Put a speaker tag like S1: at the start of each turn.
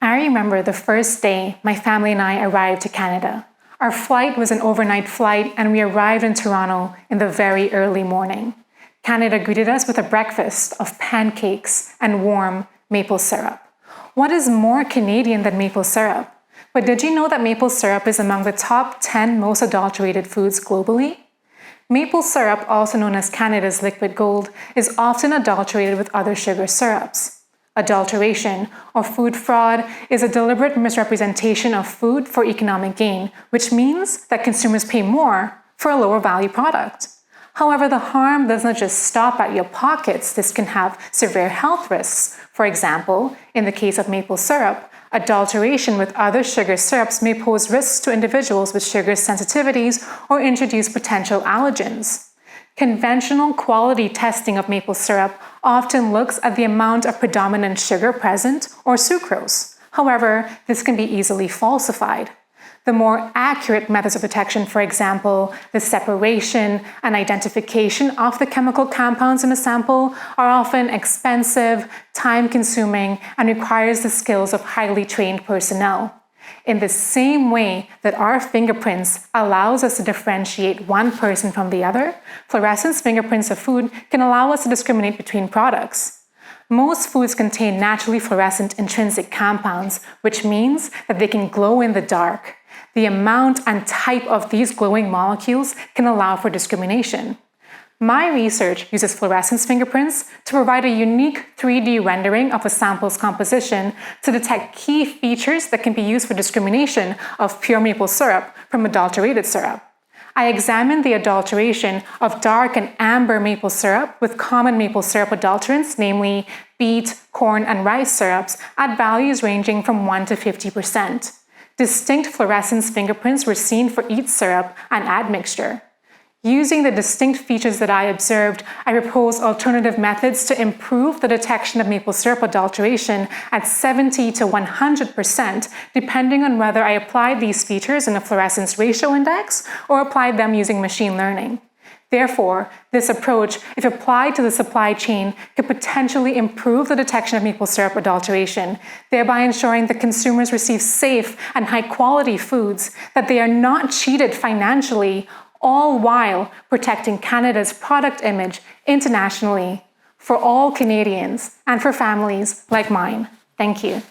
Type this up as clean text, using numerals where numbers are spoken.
S1: I remember the first day my family and I arrived to Canada. Our flight was an overnight flight, and we arrived in Toronto in the very early morning. Canada greeted us with a breakfast of pancakes and warm maple syrup. What is more Canadian than maple syrup? But did you know that maple syrup is among the top 10 most adulterated foods globally? Maple syrup, also known as Canada's liquid gold, is often adulterated with other sugar syrups. Adulteration, or food fraud, is a deliberate misrepresentation of food for economic gain, which means that consumers pay more for a lower value product. However, the harm does not just stop at your pockets. This can have severe health risks. For example, in the case of maple syrup, adulteration with other sugar syrups may pose risks to individuals with sugar sensitivities or introduce potential allergens. Conventional quality testing of maple syrup often looks at the amount of predominant sugar present, or sucrose. However, this can be easily falsified. The more accurate methods of detection, for example, the separation and identification of the chemical compounds in a sample, are often expensive, time-consuming, and requires the skills of highly trained personnel. In the same way that our fingerprints allows us to differentiate one person from the other, fluorescence fingerprints of food can allow us to discriminate between products. Most foods contain naturally fluorescent intrinsic compounds, which means that they can glow in the dark. The amount and type of these glowing molecules can allow for discrimination. My research uses fluorescence fingerprints to provide a unique 3D rendering of a sample's composition to detect key features that can be used for discrimination of pure maple syrup from adulterated syrup. I examined the adulteration of dark and amber maple syrup with common maple syrup adulterants, namely beet, corn, and rice syrups, at values ranging from 1 to 50%. Distinct fluorescence fingerprints were seen for each syrup and admixture. Using the distinct features that I observed, I proposed alternative methods to improve the detection of maple syrup adulteration at 70 to 100%, depending on whether I applied these features in a fluorescence ratio index or applied them using machine learning. Therefore, this approach, if applied to the supply chain, could potentially improve the detection of maple syrup adulteration, thereby ensuring that consumers receive safe and high-quality foods, that they are not cheated financially, all while protecting Canada's product image internationally for all Canadians and for families like mine. Thank you.